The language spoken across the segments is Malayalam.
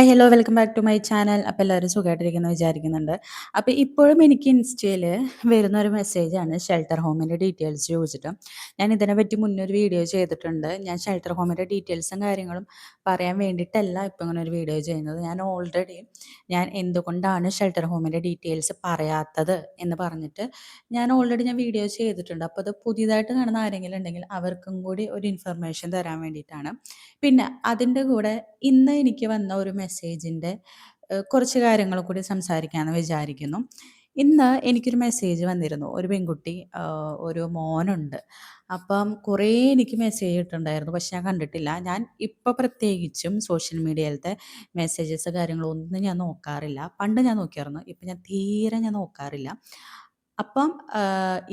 Hi hello welcome back to my channel. അപ്പോൾ എല്ലാവരും സുഖമായിട്ടിരിക്കുന്നു വിചാരിക്കുന്നുണ്ട്. അപ്പോൾ ഇപ്പോഴും എനിക്ക് ഇൻസ്റ്റയിൽ വരുന്ന ഒരു മെസ്സേജാണ് ഷെൽട്ടർ ഹോമിൻ്റെ ഡീറ്റെയിൽസ് ചോദിച്ചിട്ട്. ഞാൻ ഇതിനെപ്പറ്റി മുന്നൊരു വീഡിയോ ചെയ്തിട്ടുണ്ട്. ഞാൻ ഷെൽട്ടർ ഹോമിൻ്റെ ഡീറ്റെയിൽസും കാര്യങ്ങളും പറയാൻ വേണ്ടിയിട്ടല്ല ഇപ്പോൾ ഇങ്ങനെ ഒരു വീഡിയോ ചെയ്യുന്നത്. ഞാൻ എന്തുകൊണ്ടാണ് ഷെൽട്ടർ ഹോമിൻ്റെ ഡീറ്റെയിൽസ് പറയാത്തത് എന്ന് പറഞ്ഞിട്ട് ഞാൻ ഓൾറെഡി വീഡിയോ ചെയ്തിട്ടുണ്ട്. അപ്പോൾ അത് പുതിയതായിട്ട് കാണുന്ന ആരെങ്കിലും ഉണ്ടെങ്കിൽ അവർക്കും കൂടി ഒരു ഇൻഫർമേഷൻ തരാൻ വേണ്ടിയിട്ടാണ്. പിന്നെ അതിൻ്റെ കൂടെ ഇന്ന് എനിക്ക് വന്ന ഒരു മെസ്സേജിൻ്റെ കുറച്ച് കാര്യങ്ങൾ കൂടി സംസാരിക്കാമെന്ന് വിചാരിക്കുന്നു. ഇന്ന് എനിക്കൊരു മെസ്സേജ് വന്നിരുന്നു. ഒരു പെൺകുട്ടി ഒരു മോനുണ്ട്. അപ്പം കുറേ എനിക്ക് മെസ്സേജ് ഇട്ടിട്ടുണ്ടായിരുന്നു. പക്ഷെ ഞാൻ കണ്ടിട്ടില്ല. ഞാൻ ഇപ്പോൾ പ്രത്യേകിച്ചും സോഷ്യൽ മീഡിയയിലത്തെ മെസ്സേജസ് കാര്യങ്ങളൊന്നും ഞാൻ നോക്കാറില്ല. പണ്ട് ഞാൻ നോക്കിയായിരുന്നു. ഇപ്പം ഞാൻ തീരെ നോക്കാറില്ല. അപ്പം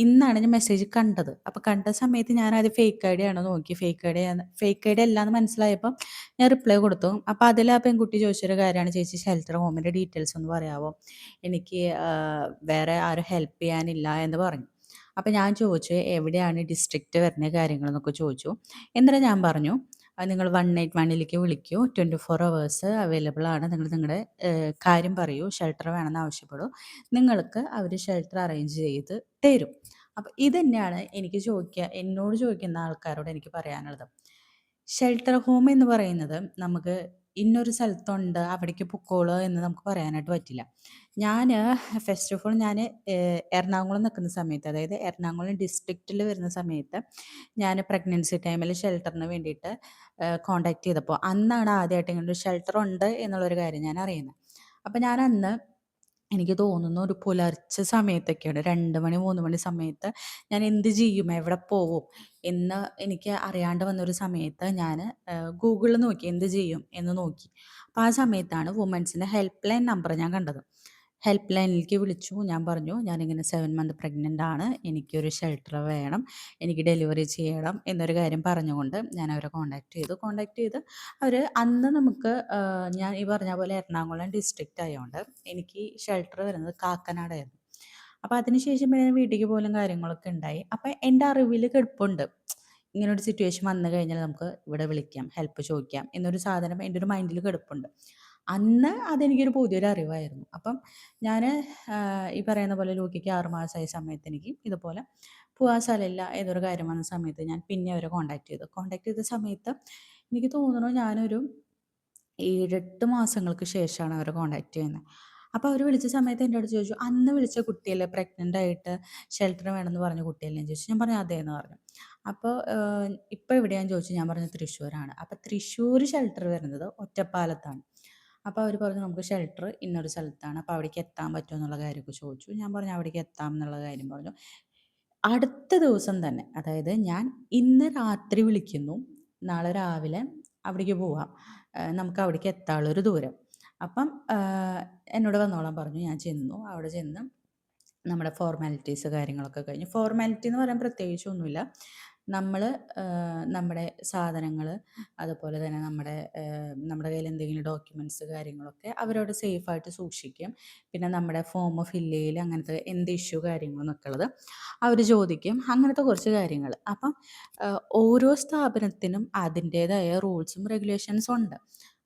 ഇന്നാണ് ഞാൻ മെസ്സേജ് കണ്ടത്. അപ്പം കണ്ട സമയത്ത് ഞാനത് ഫേക്ക് ഐഡി ആണോ നോക്കി. ഫേക്ക് ഐഡി അല്ലാന്ന് മനസ്സിലായപ്പം ഞാൻ റിപ്ലൈ കൊടുത്തു. അപ്പം അതിൽ ആ പെൺകുട്ടി ചോദിച്ചൊരു കാര്യമാണ്, ചേച്ചി ഷെൽട്ടർ ഹോമിൻ്റെ ഡീറ്റെയിൽസ് ഒന്ന് പറയാമോ? എനിക്ക് വേറെ ആരും ഹെൽപ്പ് ചെയ്യാനില്ല എന്ന് പറഞ്ഞു. അപ്പം ഞാൻ ചോദിച്ചു, എവിടെയാണ് ഡിസ്ട്രിക്റ്റ് വരുന്ന കാര്യങ്ങളെന്നൊക്കെ ചോദിച്ചു. എന്നിട്ട് ഞാൻ പറഞ്ഞു, നിങ്ങൾ 181ലേക്ക് വിളിക്കൂ. 24 അവേഴ്സ് അവൈലബിൾ ആണ്. നിങ്ങൾ നിങ്ങളുടെ കാര്യം പറയൂ. ഷെൽട്ടർ വേണമെന്ന് ആവശ്യപ്പെടൂ. നിങ്ങൾക്ക് അവർ ഷെൽട്ടർ അറേഞ്ച് ചെയ്ത് തരും. അപ്പം ഇതന്നെയാണ് എന്നോട് ചോദിക്കുന്ന ആൾക്കാരോട് എനിക്ക് പറയാനുള്ളത്. ഷെൽട്ടർ ഹോം എന്ന് പറയുന്നത് നമുക്ക് ഇന്നൊരു സ്ഥലത്തുണ്ട്, അവിടേക്ക് പൊക്കോളൂ എന്ന് നമുക്ക് പറയാനായിട്ട് പറ്റില്ല. ഞാൻ ഫസ്റ്റ് ഓഫ് ഓൾ എറണാകുളം നിൽക്കുന്ന സമയത്ത്, അതായത് എറണാകുളം ഡിസ്ട്രിക്റ്റിൽ വരുന്ന സമയത്ത് ഞാൻ പ്രഗ്നൻസി ടൈമിൽ ഷെൽട്ടറിന് വേണ്ടിയിട്ട് കോൺടാക്ട് ചെയ്തപ്പോൾ അന്നാണ് ആദ്യമായിട്ട് ഇങ്ങനെ ഒരു ഷെൽട്ടർ ഉണ്ട് എന്നുള്ളൊരു കാര്യം ഞാൻ അറിയുന്നത്. അപ്പം ഞാൻ അന്ന് എനിക്ക് തോന്നുന്നു ഒരു പുലർച്ചെ സമയത്തൊക്കെയാണ്, 2 മണി 3 മണി സമയത്ത് ഞാൻ എന്ത് ചെയ്യും, എവിടെ പോവും എന്ന് എനിക്ക് അറിയാണ്ട് വന്നൊരു സമയത്ത് ഞാൻ ഗൂഗിളിൽ നോക്കി എന്ത് ചെയ്യും എന്ന് നോക്കി. അപ്പോൾ ആ സമയത്താണ് വുമൻസിൻ്റെ ഹെൽപ്പ് ലൈൻ നമ്പർ ഞാൻ കണ്ടത്. ഹെൽപ്പ് ലൈനിലേക്ക് വിളിച്ചു. ഞാൻ പറഞ്ഞു, ഞാനിങ്ങനെ 7 മന്ത് പ്രഗ്നൻ്റ് ആണ്. എനിക്കൊരു ഷെൽട്ടർ വേണം. എനിക്ക് ഡെലിവറി ചെയ്യണം എന്നൊരു കാര്യം പറഞ്ഞുകൊണ്ട് ഞാൻ അവരെ കോൺടാക്ട് ചെയ്ത് അവർ അന്ന് നമുക്ക് ഞാൻ ഈ പറഞ്ഞ പോലെ എറണാകുളം ഡിസ്ട്രിക്റ്റ് ആയതുകൊണ്ട് എനിക്ക് ഷെൽട്ടർ വരുന്നത് കാക്കനാടായിരുന്നു. അപ്പോൾ അതിനുശേഷം പിന്നെ വീട്ടിലേക്ക് പോലും കാര്യങ്ങളൊക്കെ ഉണ്ടായി. അപ്പോൾ എൻ്റെ അറിവിൽ കിടപ്പുണ്ട്, ഇങ്ങനൊരു സിറ്റുവേഷൻ വന്നു കഴിഞ്ഞാൽ നമുക്ക് ഇവിടെ വിളിക്കാം, ഹെൽപ്പ് ചോദിക്കാം എന്നൊരു സാധനം എൻ്റെ ഒരു മൈൻഡിൽ കിടപ്പുണ്ട്. അന്ന് അതെനിക്കൊരു പുതിയൊരു അറിവായിരുന്നു. അപ്പം ഞാൻ ഈ പറയുന്ന പോലെ ലൂക്കിക്ക് 6 മാസമായ സമയത്ത് എനിക്ക് ഇതുപോലെ പോകാൻ സ്ഥലമില്ല എന്നൊരു കാര്യം വന്ന സമയത്ത് ഞാൻ പിന്നെ അവരെ കോൺടാക്ട് ചെയ്ത സമയത്ത് എനിക്ക് തോന്നുന്നു ഞാനൊരു 7, 8 മാസങ്ങൾക്ക് ശേഷമാണ് അവരെ കോൺടാക്ട് ചെയ്യുന്നത്. അപ്പോൾ അവർ വിളിച്ച സമയത്ത് എൻ്റെ അടുത്ത് ചോദിച്ചു, "അന്ന് വിളിച്ച കുട്ടിയല്ലേ, പ്രഗ്നൻ്റ് ആയിട്ട് ഷെൽട്ടർ വേണമെന്ന് പറഞ്ഞ കുട്ടിയല്ലേ?" എന്ന് ചോദിച്ചു. ഞാൻ പറഞ്ഞു, "അതെ" എന്ന് പറഞ്ഞു. അപ്പോൾ "ഇപ്പോൾ എവിടെയാന്ന്" ചോദിച്ചു. ഞാൻ പറഞ്ഞു, "തൃശ്ശൂരാണ്." അപ്പോൾ തൃശ്ശൂർ ഷെൽട്ടർ വരുന്നത് ഒറ്റപ്പാലത്താണ്. അപ്പോൾ അവർ പറഞ്ഞു, "നമുക്ക് ഷെൽട്ടർ ഇന്നൊരു സ്ഥലത്താണ്. അപ്പോൾ അവിടേക്ക് എത്താൻ പറ്റുമോ എന്നുള്ള കാര്യമൊക്കെ ചോദിച്ചു." ഞാൻ പറഞ്ഞു, "അവിടേക്ക് എത്താം" എന്നുള്ള കാര്യം പറഞ്ഞു. അടുത്ത ദിവസം തന്നെ, അതായത് ഞാൻ ഇന്ന് രാത്രി വിളിക്കുന്നു, നാളെ രാവിലെ അവിടേക്ക് പോവാം. നമുക്ക് അവിടേക്ക് എത്താനുള്ളൊരു ദൂരം. അപ്പം എന്നോട് വന്നോളാൻ പറഞ്ഞു. ഞാൻ ചെന്നു. അവിടെ ചെന്ന് നമ്മുടെ ഫോർമാലിറ്റീസ് കാര്യങ്ങളൊക്കെ കഴിഞ്ഞു. ഫോർമാലിറ്റി എന്ന് പറയാൻ പ്രത്യേകിച്ചൊന്നുമില്ല. നമ്മൾ നമ്മുടെ സാധനങ്ങൾ, അതുപോലെ തന്നെ നമ്മുടെ കയ്യിൽ എന്തെങ്കിലും ഡോക്യുമെൻറ്റ്സ് കാര്യങ്ങളൊക്കെ അവരവിടെ സേഫായിട്ട് സൂക്ഷിക്കും. പിന്നെ നമ്മുടെ ഫോം ഫില്ല് ചെയ്യൽ, അങ്ങനത്തെ എന്ത് ഇഷ്യൂ കാര്യങ്ങളെന്നൊക്കെ ഉള്ളത് അവർ ചോദിക്കും. അങ്ങനത്തെ കുറച്ച് കാര്യങ്ങൾ. അപ്പം ഓരോ സ്ഥാപനത്തിനും അതിൻ്റേതായ റൂൾസും റെഗുലേഷൻസും ഉണ്ട്.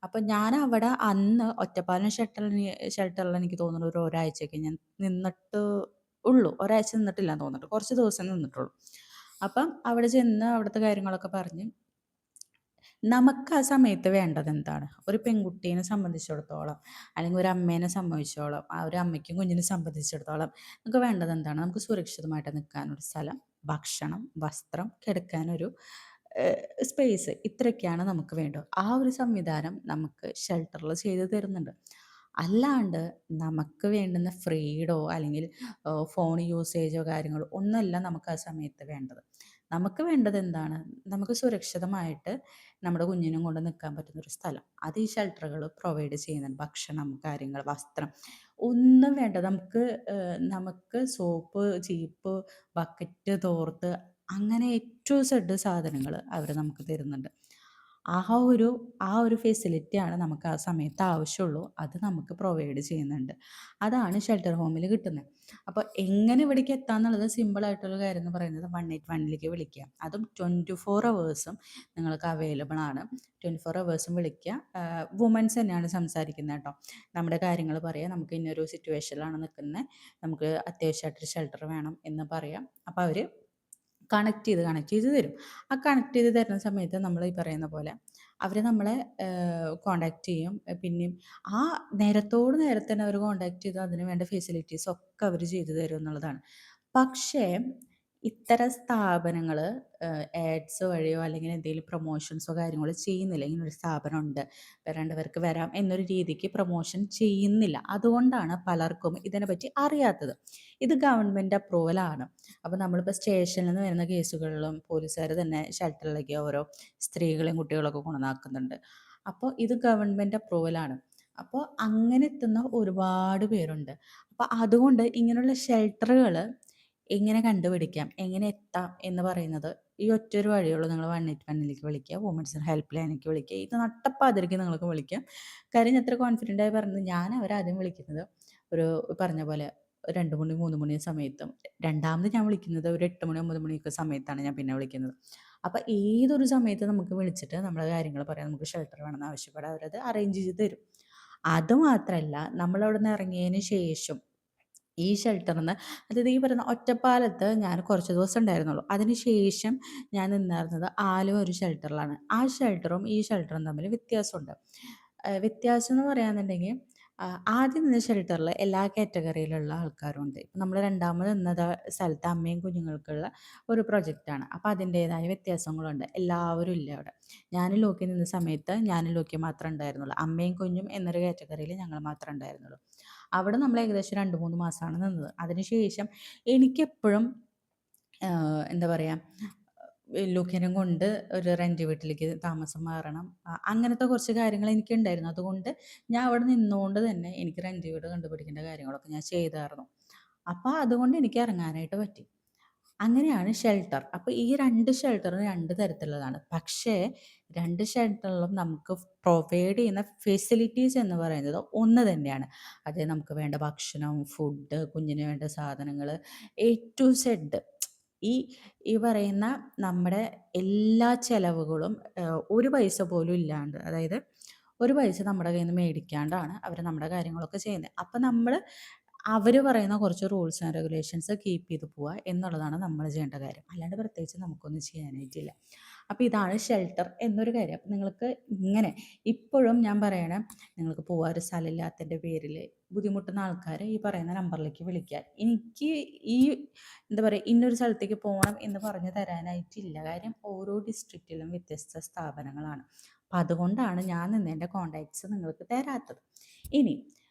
അപ്പം ഞാൻ അവിടെ അന്ന് ഒറ്റപ്പാലം ഷെൽട്ടറിൽ എനിക്ക് തോന്നുന്നു ഒരു ഒരാഴ്ചയൊക്കെ ഞാൻ നിന്നിട്ട് ഉള്ളൂ. ഒരാഴ്ച നിന്നിട്ടില്ലാന്ന് തോന്നുന്നുണ്ട്. കുറച്ച് ദിവസം നിന്നിട്ടുള്ളൂ. അപ്പം അവിടെ ചെന്ന് അവിടുത്തെ കാര്യങ്ങളൊക്കെ പറഞ്ഞ് നമുക്ക് ആ സമയത്ത് വേണ്ടതെന്താണ്? ഒരു പെൺകുട്ടീനെ സംബന്ധിച്ചിടത്തോളം, അല്ലെങ്കിൽ ഒരു അമ്മേനെ സംബന്ധിച്ചോളം, ആ ഒരു അമ്മയ്ക്കും കുഞ്ഞിനെ സംബന്ധിച്ചിടത്തോളം നമുക്ക് വേണ്ടതെന്താണ്? നമുക്ക് സുരക്ഷിതമായിട്ട് നിൽക്കാനൊരു സ്ഥലം, ഭക്ഷണം, വസ്ത്രം, കിടക്കാനൊരു സ്പേസ്, ഇത്രയൊക്കെയാണ് നമുക്ക് വേണ്ടത്. ആ ഒരു സംവിധാനം നമുക്ക് ഷെൽട്ടറിൽ ചെയ്ത് തരുന്നുണ്ട്. അല്ലാണ്ട് നമുക്ക് വേണ്ടുന്ന ഫ്രീഡോ അല്ലെങ്കിൽ ഫോൺ യൂസേജോ കാര്യങ്ങളോ ഒന്നുമല്ല നമുക്ക് ആ സമയത്ത് വേണ്ടത്. നമുക്ക് വേണ്ടത് എന്താണ്? നമുക്ക് സുരക്ഷിതമായിട്ട് നമ്മുടെ കുഞ്ഞിനും കൊണ്ട് നിൽക്കാൻ പറ്റുന്നൊരു സ്ഥലം. അത് ഈ ഷെൽട്ടറുകൾ പ്രൊവൈഡ് ചെയ്യുന്നുണ്ട്. ഭക്ഷണം, കാര്യങ്ങൾ, വസ്ത്രം ഒന്നും വേണ്ട. നമുക്ക് സോപ്പ്, ചീപ്പ്, ബക്കറ്റ്, തോർത്ത് അങ്ങനെ A to Z സാധനങ്ങൾ അവർ നമുക്ക് തരുന്നുണ്ട്. ആ ഒരു ആ ഒരു ഫെസിലിറ്റിയാണ് നമുക്ക് ആ സമയത്ത് ആവശ്യമുള്ളൂ. അത് നമുക്ക് പ്രൊവൈഡ് ചെയ്യുന്നുണ്ട്. അതാണ് ഷെൽട്ടർ ഹോമിൽ കിട്ടുന്നത്. അപ്പോൾ എങ്ങനെ ഇവിടേക്ക് എത്താമെന്നുള്ളത് സിമ്പിളായിട്ടുള്ള കാര്യം എന്ന് പറയുന്നത് 181ലേക്ക് വിളിക്കുക. അതും 24 അവേഴ്സും നിങ്ങൾക്ക് അവൈലബിൾ ആണ്. 24 അവേഴ്സും വിളിക്കുക. വുമൻസ് തന്നെയാണ് സംസാരിക്കുന്നത് കേട്ടോ. നമ്മുടെ കാര്യങ്ങൾ പറയുക, നമുക്ക് ഇന്നൊരു സിറ്റുവേഷനിലാണ് നിൽക്കുന്നത്, നമുക്ക് അത്യാവശ്യമായിട്ടൊരു ഷെൽട്ടർ വേണം എന്ന് പറയാം. അപ്പോൾ അവർ കണക്ട് ചെയ്ത് തരും. ആ കണക്ട് ചെയ്ത് തരുന്ന സമയത്ത് നമ്മൾ ഈ പറയുന്ന പോലെ അവർ നമ്മളെ കോൺടാക്ട് ചെയ്യും. പിന്നെയും ആ നേരത്തോട് നേരത്തെ തന്നെ അവർ കോൺടാക്ട് ചെയ്ത് അതിന് വേണ്ട ഫെസിലിറ്റീസ് ഒക്കെ അവർ ചെയ്തു തരും എന്നുള്ളതാണ്. പക്ഷേ ഇത്തരം സ്ഥാപനങ്ങൾ ആഡ്സ് വഴിയോ അല്ലെങ്കിൽ എന്തെങ്കിലും പ്രൊമോഷൻസോ കാര്യങ്ങളോ ചെയ്യുന്നില്ല. ഇങ്ങനൊരു സ്ഥാപനമുണ്ട്, വരേണ്ടവർക്ക് വരാം എന്നൊരു രീതിക്ക് പ്രൊമോഷൻ ചെയ്യുന്നില്ല. അതുകൊണ്ടാണ് പലർക്കും ഇതിനെപ്പറ്റി അറിയാത്തത്. ഇത് ഗവൺമെൻറ് അപ്രൂവലാണ്. അപ്പോൾ നമ്മളിപ്പോൾ സ്റ്റേഷനിൽ നിന്ന് വരുന്ന കേസുകളിലും പോലീസുകാർ തന്നെ ഷെൽട്ടറിലേക്ക് ഓരോ സ്ത്രീകളെയും കുട്ടികളൊക്കെ കൊണ്ടുവന്നാക്കുന്നുണ്ട്. അപ്പോൾ ഇത് ഗവൺമെൻറ് അപ്രൂവലാണ്. അപ്പോൾ അങ്ങനെ എത്തുന്ന ഒരുപാട് പേരുണ്ട്. അപ്പോൾ അതുകൊണ്ട് ഇങ്ങനെയുള്ള ഷെൽട്ടറുകൾ എങ്ങനെ കണ്ടുപിടിക്കാം, എങ്ങനെ എത്താം എന്ന് പറയുന്നത് ഈ ഒറ്റൊരു വഴിയുള്ളൂ. നിങ്ങൾ 181ലേക്ക് വിളിക്കുക, വുമൻസ് ഹെൽപ്പ് ലൈനിലേക്ക് വിളിക്കുക. ഇത് നട്ടപ്പാതിരക്ക് നിങ്ങൾക്ക് വിളിക്കാം. കാര്യം ഞാൻ എത്ര കോൺഫിഡൻ്റ് ആയി പറഞ്ഞത്, ഞാൻ അവരാദ്യം വിളിക്കുന്നത് ഒരു പറഞ്ഞ പോലെ 2 മണി 3 മണി സമയത്തും, രണ്ടാമത് ഞാൻ വിളിക്കുന്നത് ഒരു 8 മണി 9 മണിയൊക്കെ സമയത്താണ് ഞാൻ പിന്നെ വിളിക്കുന്നത്. അപ്പോൾ ഏതൊരു സമയത്ത് നമുക്ക് വിളിച്ചിട്ട് നമ്മുടെ കാര്യങ്ങൾ പറയാം, നമുക്ക് ഷെൽട്ടർ വേണമെന്ന് ആവശ്യപ്പെടാം, അവരത് അറേഞ്ച് ചെയ്ത് തരും. അതുമാത്രമല്ല, നമ്മളവിടെ നിന്ന് ഇറങ്ങിയതിന് ശേഷം ഈ ഷെൽട്ടറിൽ നിന്ന്, അതായത് ഈ പറയുന്ന ഒറ്റപ്പാലത്ത് ഞാൻ കുറച്ച് ദിവസം ഉണ്ടായിരുന്നുള്ളൂ. അതിന് ശേഷം ഞാൻ നിന്നിരുന്നത് ആലുവ ഒരു ഷെൽട്ടറിലാണ്. ആ ഷെൽട്ടറും ഈ ഷെൽട്ടറും തമ്മിൽ വ്യത്യാസമുണ്ട്. വ്യത്യാസം എന്ന് പറയാന്നുണ്ടെങ്കിൽ, ആദ്യം നിന്ന ഷെൽട്ടറിൽ എല്ലാ കാറ്റഗറിയിലുള്ള ആൾക്കാരും ഉണ്ട്. ഇപ്പം നമ്മൾ രണ്ടാമത് നിന്നത് സ്ഥലത്ത് അമ്മയും കുഞ്ഞുങ്ങൾക്കുള്ള ഒരു പ്രൊജക്റ്റാണ്. അപ്പോൾ അതിൻ്റേതായ വ്യത്യാസങ്ങളുണ്ട്. എല്ലാവരും ഇല്ല അവിടെ. ഞാനും ലോക്കി നിന്ന സമയത്ത് ഞാനും ലോക്കി മാത്രമേ ഉണ്ടായിരുന്നുള്ളൂ. അമ്മയും കുഞ്ഞും എന്നൊരു കാറ്റഗറിയിൽ ഞങ്ങൾ മാത്രമേ ഉണ്ടായിരുന്നുള്ളൂ. അവിടെ നമ്മൾ ഏകദേശം 2, 3 മാസമാണ് നിന്നത്. അതിനുശേഷം എനിക്കെപ്പോഴും എന്താ പറയുക, ലുക്കിനും കൊണ്ട് ഒരു റെൻറ്റ് വീട്ടിലേക്ക് താമസം മാറണം. അങ്ങനത്തെ കുറച്ച് കാര്യങ്ങൾ എനിക്കുണ്ടായിരുന്നു. അതുകൊണ്ട് ഞാൻ അവിടെ നിന്നുകൊണ്ട് തന്നെ എനിക്ക് റെൻറ്റ് വീട് കണ്ടുപിടിക്കേണ്ട കാര്യങ്ങളൊക്കെ ഞാൻ ചെയ്തായിരുന്നു. അപ്പോൾ അതുകൊണ്ട് എനിക്ക് ഇറങ്ങാനായിട്ട് പറ്റി. അങ്ങനെയാണ് ഷെൽട്ടർ. അപ്പോൾ ഈ 2 ഷെൽട്ടറും 2 തരത്തിലുള്ളതാണ്. പക്ഷേ 2 ഷെൽട്ടറിലും നമുക്ക് പ്രൊവൈഡ് ചെയ്യുന്ന ഫെസിലിറ്റീസ് എന്ന് പറയുന്നത് ഒന്ന് തന്നെയാണ്. അത് നമുക്ക് വേണ്ട ഭക്ഷണം, ഫുഡ്, കുഞ്ഞിന് വേണ്ട സാധനങ്ങൾ, എ ടു സെഡ്. ഈ ഈ പറയുന്ന നമ്മുടെ എല്ലാ ചെലവുകളും ഒരു പൈസ പോലും ഇല്ലാണ്ട്, അതായത് ഒരു പൈസ നമ്മുടെ കയ്യിൽ നിന്ന് മേടിക്കാണ്ടാണ് അവർ നമ്മുടെ കാര്യങ്ങളൊക്കെ ചെയ്യുന്നത്. അപ്പം നമ്മൾ അവർ പറയുന്ന കുറച്ച് റൂൾസ് ആൻഡ് റെഗുലേഷൻസ് കീപ്പ് ചെയ്ത് പോവുക എന്നുള്ളതാണ് നമ്മൾ ചെയ്യേണ്ട കാര്യം. അല്ലാണ്ട് പ്രത്യേകിച്ച് നമുക്കൊന്നും ചെയ്യാനായിട്ടില്ല. അപ്പോൾ ഇതാണ് ഷെൽട്ടർ എന്നൊരു കാര്യം. അപ്പം നിങ്ങൾക്ക് ഇങ്ങനെ ഇപ്പോഴും ഞാൻ പറയണേ, നിങ്ങൾക്ക് പോകാൻ ഒരു സ്ഥലമില്ലാത്തതിൻ്റെ പേരിൽ ബുദ്ധിമുട്ടുന്ന ആൾക്കാർ ഈ പറയുന്ന നമ്പറിലേക്ക് വിളിക്കുക. എനിക്ക് ഈ എന്താ പറയുക, ഇന്നൊരു സ്ഥലത്തേക്ക് പോകണം എന്ന് പറഞ്ഞു തരാനായിട്ടില്ല. കാര്യം ഓരോ ഡിസ്ട്രിക്റ്റിലും വ്യത്യസ്ത സ്ഥാപനങ്ങളാണ്. അപ്പം അതുകൊണ്ടാണ് ഞാൻ നിന്നതിൻ്റെ കോൺടാക്ട്സ് നിങ്ങൾക്ക് തരാത്തത്. ഇനി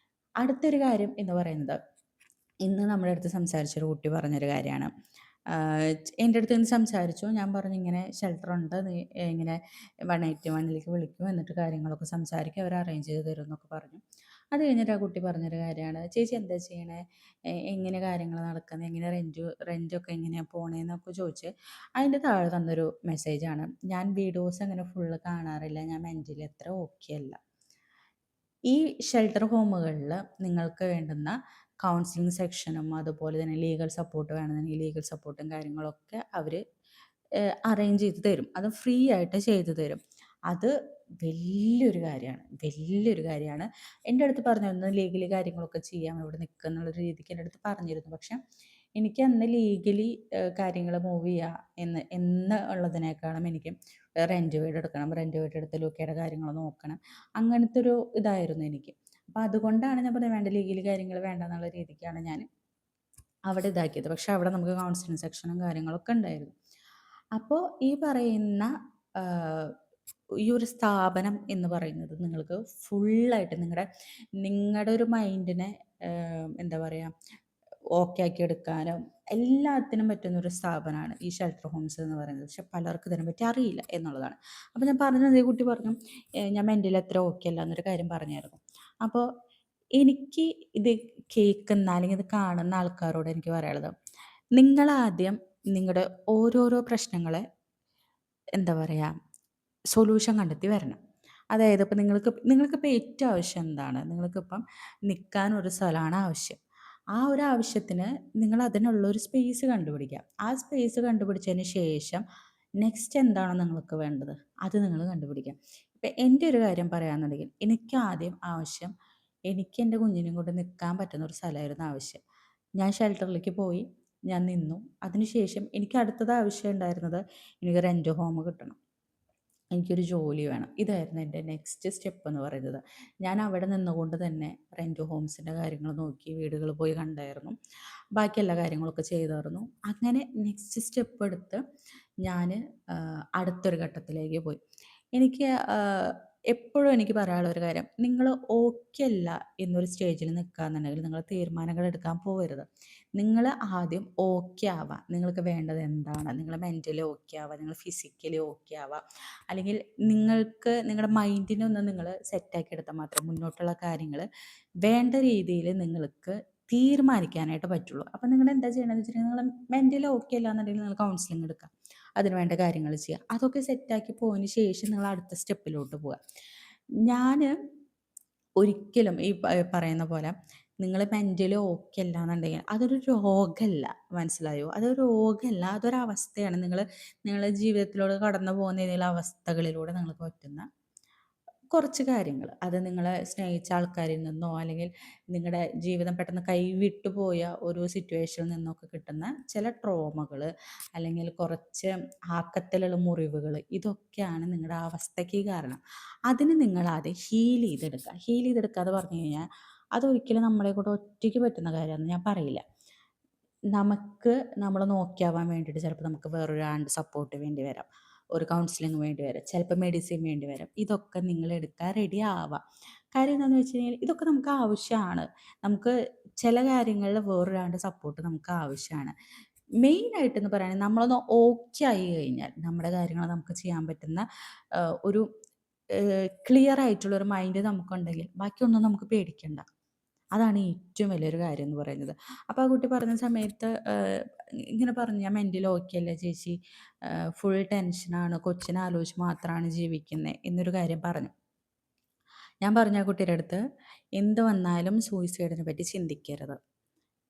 അടുത്തൊരു കാര്യം എന്ന് പറയുന്നത്, ഇന്ന് നമ്മുടെ അടുത്ത് സംസാരിച്ചൊരു കുട്ടി പറഞ്ഞൊരു കാര്യമാണ്. എൻ്റെ അടുത്ത് നിന്ന് സംസാരിച്ചു. ഞാൻ പറഞ്ഞു ഇങ്ങനെ ഷെൽട്ടറുണ്ട്, നീ ഇങ്ങനെ 181ലേക്ക് വിളിക്കും, എന്നിട്ട് കാര്യങ്ങളൊക്കെ സംസാരിക്കും, അവർ അറേഞ്ച് ചെയ്ത് തരും എന്നൊക്കെ പറഞ്ഞു. അത് കഴിഞ്ഞിട്ട് ആ കുട്ടി പറഞ്ഞൊരു കാര്യമാണ്, ചേച്ചി എന്താ ചെയ്യണേ, എങ്ങനെ കാര്യങ്ങൾ നടക്കുന്നത്, എങ്ങനെ റെൻറ്റൊക്കെ എങ്ങനെയാണ് പോണേന്നൊക്കെ ചോദിച്ച് അതിൻ്റെ താഴെ തന്നൊരു മെസ്സേജാണ്, ഞാൻ വീഡിയോസ് അങ്ങനെ ഫുള്ള് കാണാറില്ല, ഞാൻ മെൻ്റലി അത്ര ഓക്കെ അല്ല. ഈ ഷെൽട്ടർ ഹോമുകളിൽ നിങ്ങൾക്ക് വേണ്ടുന്ന കൗൺസിലിംഗ് സെക്ഷനും അതുപോലെ തന്നെ ലീഗൽ സപ്പോർട്ട് വേണമെന്നുണ്ടെങ്കിൽ ലീഗൽ സപ്പോർട്ടും കാര്യങ്ങളൊക്കെ അവർ അറേഞ്ച് ചെയ്ത് തരും. അത് ഫ്രീ ആയിട്ട് ചെയ്തു തരും. അത് വലിയൊരു കാര്യമാണ്. എൻ്റെ അടുത്ത് പറഞ്ഞിരുന്നു ലീഗലി കാര്യങ്ങളൊക്കെ ചെയ്യാം, ഇവിടെ നിൽക്കുക എന്നുള്ള രീതിക്ക് എൻ്റെ അടുത്ത് പറഞ്ഞിരുന്നു. പക്ഷെ എനിക്ക് അന്ന് ലീഗലി കാര്യങ്ങൾ മൂവ് ചെയ്യുക എന്ന് ഉള്ളതിനേക്കാളും എനിക്ക് റെൻറ്റ് വീട് എടുക്കണം, റെൻറ്റ് വീട് എടുത്ത് ലൂക്കയുടെ കാര്യങ്ങൾ നോക്കണം, അങ്ങനത്തെ ഒരു ഇതായിരുന്നു എനിക്ക്. അപ്പോൾ അതുകൊണ്ടാണ് ഞാൻ പറഞ്ഞത് വേണ്ട, ലീഗലി കാര്യങ്ങൾ വേണ്ട എന്നുള്ള രീതിക്കാണ് ഞാൻ അവിടെ ഇതാക്കിയത്. പക്ഷെ അവിടെ നമുക്ക് കൗൺസിലിംഗ് സെക്ഷനും കാര്യങ്ങളൊക്കെ ഉണ്ടായിരുന്നു. അപ്പോൾ ഈ പറയുന്ന ഈ ഒരു സ്ഥാപനം എന്ന് പറയുന്നത് നിങ്ങൾക്ക് ഫുള്ളായിട്ട് നിങ്ങളുടെ ഒരു മൈൻഡിനെ എന്താ പറയുക, ഓക്കെ ആക്കി എടുക്കാനും എല്ലാത്തിനും പറ്റുന്ന ഒരു സ്ഥാപനമാണ് ഈ ഷെൽട്ടർ ഹോംസ് എന്ന് പറയുന്നത്. പക്ഷെ പലർക്കും ഇതിനെപ്പറ്റി അറിയില്ല എന്നുള്ളതാണ്. അപ്പോൾ ഞാൻ പറഞ്ഞത്, ഈ കുട്ടി പറഞ്ഞു ഞാൻ മെൻ്റലി അത്ര ഓക്കെ അല്ല എന്നൊരു കാര്യം പറഞ്ഞായിരുന്നു. അപ്പോൾ എനിക്ക് ഇത് കേൾക്കുന്ന അല്ലെങ്കിൽ ഇത് കാണുന്ന ആൾക്കാരോട് എനിക്ക് പറയാനുള്ളത്, നിങ്ങളാദ്യം നിങ്ങളുടെ ഓരോരോ പ്രശ്നങ്ങളെ എന്താ പറയുക, സൊല്യൂഷൻ കണ്ടെത്തി വരണം. അതായത് ഇപ്പം നിങ്ങൾക്കിപ്പോൾ ഏറ്റവും ആവശ്യം എന്താണ്? നിങ്ങൾക്കിപ്പം നിൽക്കാനൊരു സ്ഥലമാണ് ആവശ്യം. ആ ഒരു ആവശ്യത്തിന് നിങ്ങൾ അതിനുള്ളൊരു സ്പേസ് കണ്ടുപിടിക്കുക. ആ സ്പേസ് കണ്ടുപിടിച്ചതിന് ശേഷം നെക്സ്റ്റ് എന്താണ് നിങ്ങൾക്ക് വേണ്ടത്? അത് നിങ്ങൾ കണ്ടുപിടിക്കുക. ഇപ്പം എൻ്റെ ഒരു കാര്യം പറയാന്നുണ്ടെങ്കിൽ എനിക്കാദ്യം ആവശ്യം എനിക്ക് എൻ്റെ കുഞ്ഞിനെയും കൊണ്ട് നിൽക്കാൻ പറ്റുന്ന ഒരു സ്ഥലമായിരുന്നു ആവശ്യം. ഞാൻ ഷെൽട്ടറിലേക്ക് പോയി. ഞാൻ നിന്നു. അതിനുശേഷം എനിക്ക് അടുത്തത് ആവശ്യം ഉണ്ടായിരുന്നത് എനിക്ക് റെൻറ്റ് ഹോം കിട്ടണം. എനിക്കൊരു ജോലി വേണം. ഇതായിരുന്നു എൻ്റെ നെക്സ്റ്റ് സ്റ്റെപ്പ് എന്ന് പറയുന്നത്. ഞാൻ അവിടെ നിന്നുകൊണ്ട് തന്നെ റെൻറ്റ് ഹോംസിൻ്റെ കാര്യങ്ങൾ നോക്കി, വീടുകൾ പോയി കണ്ടായിരുന്നു. ബാക്കി എല്ലാ കാര്യങ്ങളൊക്കെ ചെയ്തായിരുന്നു. അങ്ങനെ നെക്സ്റ്റ് സ്റ്റെപ്പ് എടുത്ത് ഞാൻ അടുത്തൊരു ഘട്ടത്തിലേക്ക് പോയി. എനിക്ക് എപ്പോഴും എനിക്ക് പറയാനുള്ള ഒരു കാര്യം, നിങ്ങൾ ഓക്കെ അല്ല എന്നൊരു സ്റ്റേജിൽ നിൽക്കുകയാണെന്നുണ്ടെങ്കിൽ നിങ്ങൾ തീരുമാനങ്ങൾ എടുക്കാൻ പോകരുത്. നിങ്ങൾ ആദ്യം ഓക്കെ ആവുക. നിങ്ങൾക്ക് വേണ്ടത് എന്താണ്? നിങ്ങൾ മെൻ്റലി ഓക്കെ ആവുക, നിങ്ങൾ ഫിസിക്കലി ഓക്കെ ആവുക. അല്ലെങ്കിൽ നിങ്ങൾക്ക് നിങ്ങളുടെ മൈൻഡിനെ ഒന്ന് നിങ്ങൾ സെറ്റാക്കി എടുത്താൽ മാത്രമേ മുന്നോട്ടുള്ള കാര്യങ്ങൾ വേണ്ട രീതിയിൽ നിങ്ങൾക്ക് തീരുമാനിക്കാനായിട്ട് പറ്റുള്ളൂ. അപ്പം നിങ്ങൾ എന്താ ചെയ്യണമെന്ന് വെച്ചിട്ടുണ്ടെങ്കിൽ നിങ്ങൾ മെൻ്റലി ഓക്കെ അല്ല എന്നുണ്ടെങ്കിൽ നിങ്ങൾ കൗൺസിലിംഗ് എടുക്കുക. അതിന് വേണ്ട കാര്യങ്ങൾ ചെയ്യുക. അതൊക്കെ സെറ്റാക്കി പോയതിന് ശേഷം നിങ്ങൾ അടുത്ത സ്റ്റെപ്പിലോട്ട് പോവുക. ഞാൻ ഒരിക്കലും ഈ പറയുന്ന പോലെ നിങ്ങൾ മെൻ്റലി ഓക്കെ അല്ല എന്നുണ്ടെങ്കിൽ അതൊരു രോഗമല്ല. മനസ്സിലായോ? അതൊരു രോഗമല്ല, അതൊരവസ്ഥയാണ്. നിങ്ങളുടെ ജീവിതത്തിലൂടെ കടന്നു പോകുന്ന ഏതെങ്കിലും അവസ്ഥകളിലൂടെ നിങ്ങൾക്ക് പറ്റുന്ന കുറച്ച് കാര്യങ്ങൾ. അത് നിങ്ങളെ സ്നേഹിച്ച ആൾക്കാരിൽ നിന്നോ അല്ലെങ്കിൽ നിങ്ങളുടെ ജീവിതം പെട്ടെന്ന് കൈവിട്ടു പോയ ഒരു സിറ്റുവേഷനിൽ നിന്നൊക്കെ കിട്ടുന്ന ചില ട്രോമകൾ, അല്ലെങ്കിൽ കുറച്ച് ആക്കത്തിലുള്ള മുറിവുകൾ, ഇതൊക്കെയാണ് നിങ്ങളുടെ ആ അവസ്ഥയ്ക്ക് കാരണം. അതിന് നിങ്ങളാദ്യം ഹീൽ ചെയ്തെടുക്കുക. ഹീൽ ചെയ്തെടുക്കാന്ന് പറഞ്ഞു കഴിഞ്ഞാൽ അതൊരിക്കലും നമ്മളെക്കൊണ്ട് ഒറ്റയ്ക്ക് പറ്റുന്ന കാര്യമാണെന്ന് ഞാൻ പറയില്ല. നമുക്ക് നമ്മളെ നോക്കിയാവാൻ വേണ്ടിയിട്ട് ചിലപ്പോൾ നമുക്ക് വേറൊരാളുടെ സപ്പോർട്ട് വേണ്ടി വരാം. ഒരു കൗൺസിലിംഗ് വേണ്ടി വരാം. ചിലപ്പോൾ മെഡിസിൻ വേണ്ടി വരാം. ഇതൊക്കെ നിങ്ങൾ എടുക്കാൻ റെഡി ആവാം. കാര്യം എന്താണെന്ന് വെച്ച് കഴിഞ്ഞാൽ ഇതൊക്കെ നമുക്ക് ആവശ്യമാണ്. നമുക്ക് ചില കാര്യങ്ങളിൽ വേറൊരാളുടെ സപ്പോർട്ട് നമുക്ക് ആവശ്യമാണ്. മെയിനായിട്ടെന്ന് പറയുകയാണെങ്കിൽ നമ്മളൊന്ന് ഓക്കെ ആയി കഴിഞ്ഞാൽ നമ്മുടെ കാര്യങ്ങൾ നമുക്ക് ചെയ്യാൻ പറ്റുന്ന ഒരു ക്ലിയർ ആയിട്ടുള്ളൊരു മൈൻഡ് നമുക്കുണ്ടെങ്കിൽ ബാക്കിയൊന്നും നമുക്ക് പേടിക്കണ്ട. അതാണ് ഏറ്റവും വലിയൊരു കാര്യം എന്ന് പറയുന്നത്. അപ്പോൾ ആ കുട്ടി പറഞ്ഞ സമയത്ത് ഇങ്ങനെ പറഞ്ഞു, "ഞാൻ മെൻ്റലി ഓക്കെ അല്ല ചേച്ചി. ഫുൾ ടെൻഷനാണ്. കൊച്ചിനെ ആലോചിച്ച് മാത്രമാണ് ജീവിക്കുന്നത്" എന്നൊരു കാര്യം പറഞ്ഞു. ഞാൻ പറഞ്ഞു ആ കുട്ടിയുടെ അടുത്ത്, "എന്ത് വന്നാലും സൂയിസൈഡിനെ പറ്റി ചിന്തിക്കരുത്.